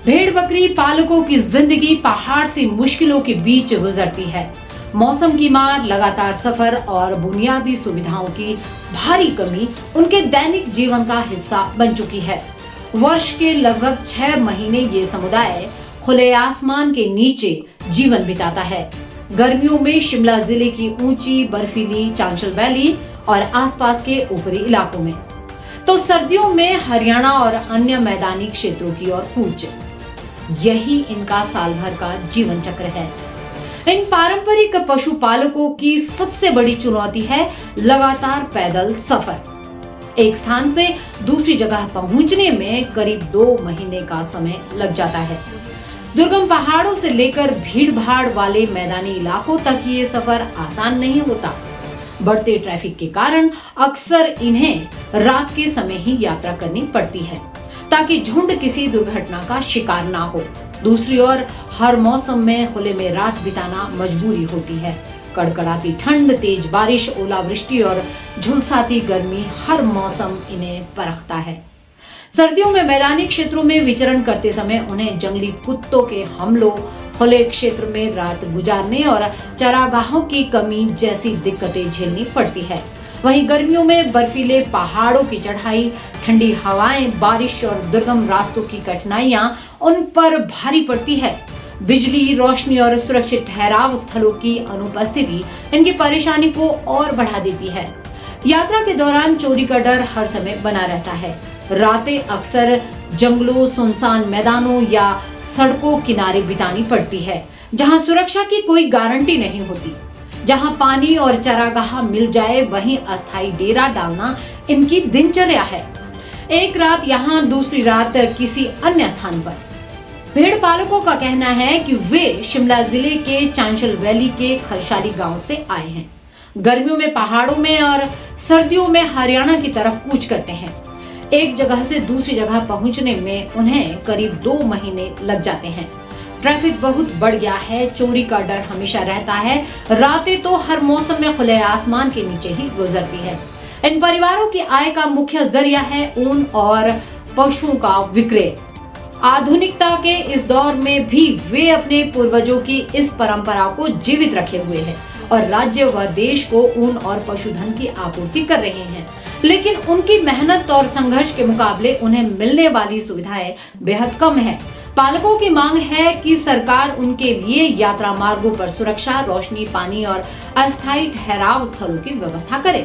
भेड़ बकरी पालकों की जिंदगी पहाड़ से मुश्किलों के बीच गुजरती है। मौसम की मार, लगातार सफर और बुनियादी सुविधाओं की भारी कमी उनके दैनिक जीवन का हिस्सा बन चुकी है। वर्ष के लगभग 6 महीने ये समुदाय खुले आसमान के नीचे जीवन बिताता है। गर्मियों में शिमला जिले की ऊंची बर्फीली चांशल वैली और आसपास के ऊपरी इलाकों में, तो सर्दियों में हरियाणा और अन्य मैदानी क्षेत्रों की ओर कूच। यही इनका साल भर का जीवन चक्र है। इन पारंपरिक पशुपालकों की सबसे बड़ी चुनौती है लगातार पैदल सफर। एक स्थान से दूसरी जगह पहुंचने में करीब 2 महीने का समय लग जाता है। दुर्गम पहाड़ों से लेकर भीड़ भाड़ वाले मैदानी इलाकों तक ये सफर आसान नहीं होता। बढ़ते ट्रैफिक के कारण अक्सर इन्हें रात के समय ही यात्रा करनी पड़ती है ताकि झुंड किसी दुर्घटना का शिकार ना हो। दूसरी ओर हर मौसम में खुले में रात बिताना मजबूरी होती है। कड़कड़ाती ठंड, तेज बारिश, ओलावृष्टि और झुलसाती गर्मी हर मौसम इन्हें परखता है। सर्दियों में मैदानी क्षेत्रों में विचरण करते समय उन्हें जंगली कुत्तों के हमलों, खुले क्षेत्र में रात गुजारने और चरागाहों की कमी जैसी दिक्कतें झेलनी पड़ती है। वहीं गर्मियों में बर्फीले पहाड़ों की चढ़ाई, ठंडी हवाएं, बारिश और दुर्गम रास्तों की कठिनाइयां उन पर भारी पड़ती है। बिजली, रोशनी और सुरक्षित ठहराव स्थलों की अनुपस्थिति इनकी परेशानी को और बढ़ा देती है। यात्रा के दौरान चोरी का डर हर समय बना रहता है। रातें अक्सर जंगलों, सुनसान मैदानों या सड़कों किनारे बितानी पड़ती है, जहां सुरक्षा की कोई गारंटी नहीं होती। जहां पानी और चरागाह मिल जाए वहीं अस्थायी डेरा डालना इनकी दिनचर्या है। एक रात यहाँ, दूसरी रात किसी अन्य स्थान पर। भेड़ पालकों का कहना है कि वे शिमला जिले के चांशल वैली के खरशाली गांव से आए हैं। गर्मियों में पहाड़ों में और सर्दियों में हरियाणा की तरफ कूच करते हैं। एक जगह से दूसरी जगह पहुंचने में उन्हें करीब 2 महीने लग जाते हैं। ट्रैफिक बहुत बढ़ गया है, चोरी का डर हमेशा रहता है। रातें तो हर मौसम में खुले आसमान के नीचे ही गुजरती है। इन परिवारों की आय का मुख्य जरिया है ऊन और पशुओं का विक्रय। आधुनिकता के इस दौर में भी वे अपने पूर्वजों की इस परंपरा को जीवित रखे हुए हैं और राज्य व देश को ऊन और पशुधन की आपूर्ति कर रहे हैं। लेकिन उनकी मेहनत और संघर्ष के मुकाबले उन्हें मिलने वाली सुविधाएं बेहद कम है। पालकों की मांग है कि सरकार उनके लिए यात्रा मार्गों पर सुरक्षा, रोशनी, पानी और अस्थायी ठहराव स्थलों की व्यवस्था करे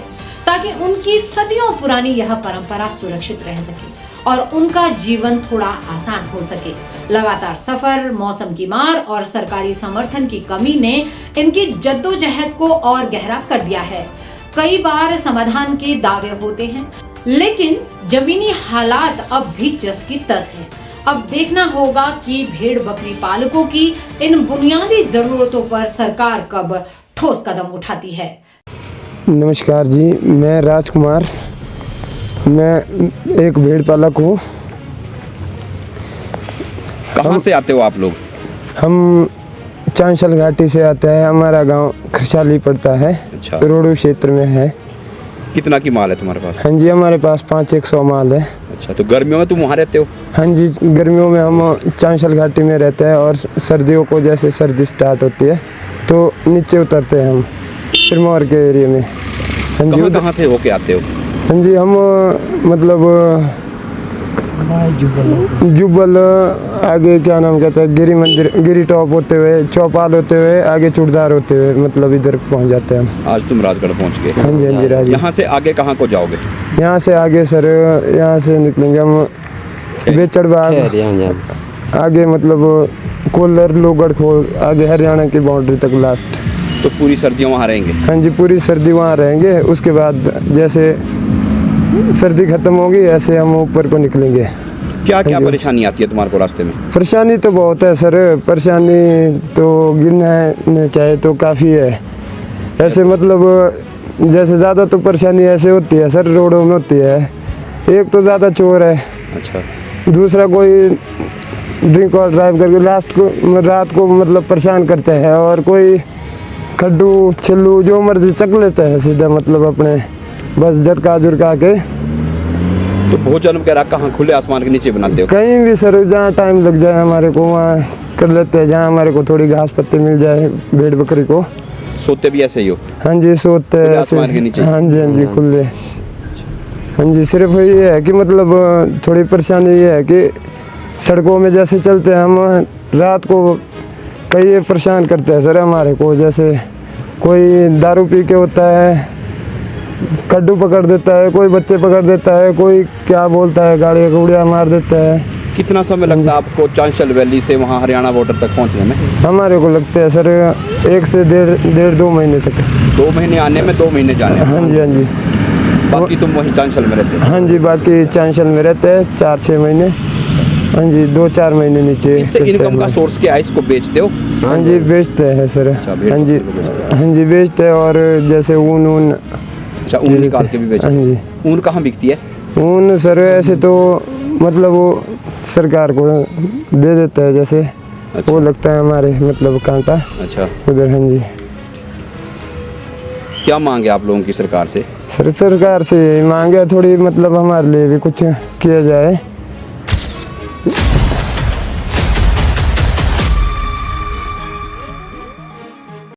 ताकि उनकी सदियों पुरानी यह परंपरा सुरक्षित रह सके और उनका जीवन थोड़ा आसान हो सके। लगातार सफर, मौसम की मार और सरकारी समर्थन की कमी ने इनकी जद्दोजहद को और गहरा कर दिया है। कई बार समाधान के दावे होते हैं, लेकिन जमीनी हालात अब भी जस की तस है। अब देखना होगा कि भेड़ बकरी पालकों की इन बुनियादी जरूरतों पर सरकार कब ठोस कदम उठाती है। नमस्कार जी, मैं राजकुमार, मैं एक भेड़ पालक हूँ। कहाँ से आते हो आप लोग? हम चांशल घाटी से आते हैं। हमारा गांव खरसाली पड़ता है। अच्छा। रोडू क्षेत्र में है। कितना की माल है तुम्हारे पास? हाँ जी, हमारे पास 500 माल है। अच्छा, तो गर्मियों में तुम वहाँ रहते हो? हाँ जी, गर्मियों में हम चांशल घाटी में रहते हैं और सर्दियों को जैसे सर्दी स्टार्ट होती है तो नीचे उतरते हैं हम सिरमौर के एरिया में। हाँ जी, कहाँ से होके आते हो? हाँ जी, हम मतलब जुब्बल आगे क्या नाम कहता है, गिरी मंदिर, गिरी टॉप होते हुए, चौपाल होते हुए, आगे चुड़दार होते हुए मतलब इधर पहुंच जाते हैं हम। आज तुम राजगढ़ पहुंच गए? हाँ जी, हाँ जी राज। यहाँ से आगे कहाँ को जाओगे? यहाँ से आगे सर, यहाँ से निकलेंगे हम बेचड़ बाग, आगे मतलब कोल्लर, लोगढ़, खोल, आगे हरियाणा की बाउंड्री तक लास्ट। तो पूरी सर्दियाँ वहाँ रहेंगे? हाँ जी, पूरी सर्दी वहाँ रहेंगे। उसके बाद जैसे सर्दी खत्म होगी ऐसे हम ऊपर को निकलेंगे। क्या क्या परेशानी आती है तुम्हारे को रास्ते में? परेशानी तो बहुत है सर, परेशानी तो गिनना चाहे तो काफ़ी है। ऐसे मतलब जैसे ज़्यादा तो परेशानी ऐसे होती है सर, रोडों में होती है। एक तो ज़्यादा चोर है। अच्छा। दूसरा कोई ड्रिंक और ड्राइव करके रात को मतलब परेशान करते हैं, और कोई खड्डू छिल्लू जो मर्जी चक लेते हैं सीधा, मतलब अपने बस झटका झुटका के तो भोजन वगैरह कहाँ खुले आसमान के नीचे बनाते हो? कहीं भी सर जहाँ टाइम लग जाए हमारे को वहाँ कर लेते हैं, जहाँ हमारे को थोड़ी घास पत्ती मिल जाए भेड़ बकरी को। सोते भी ऐसे ही हो? हाँ जी सोते हैं खुले ऐसे। आसमान के नीचे? हाँ जी खुले। हाँ जी सिर्फ ये है कि मतलब थोड़ी परेशानी ये है कि सड़कों में जैसे चलते हैं हम रात को कई परेशान करते हैं सर हमारे को। जैसे कोई दारू पी के होता है, कड्डू पकड़ देता है, कोई बच्चे पकड़ देता है, कोई क्या बोलता है गाड़ी गुड़िया मार देता है। कितना समय लगता है आपको चांशल वैली से वहाँ हरियाणा बॉर्डर तक पहुँचने में? हमारे को लगते हैं सर 1 से 1.5-2 महीने तक। 2 महीने आने में, 2 महीने जाने में? हाँ जी बाकी तुम वहीं चांशल में रहते हो? हाँ जी बाकी चांशल में रहते हैं 4-6 महीने। हाँ जी 2-4 महीने नीचे। इससे इनकम का सोर्स क्या है? इसको बेचते हो? हाँ जी बेचते हैं सर। भेड़ हाँ जी बकरी को बेचते हाँ जी बेचते हैं। और जैसे ऊन अच्छा, ऊन निकाल के भी बेचते हाँ हो? जी ऊन कहाँ बिकती है? ऊन सर ऐसे तो मतलब वो सरकार को दे देता है, जैसे अच्छा। वो लगता है हमारे मतलब कांटा अच्छा, उधर। हाँ जी क्या मांगे आप लोगों की सरकार से? सर सरकार से यही मांगे थोड़ी मतलब हमारे लिए भी कुछ किया जाए।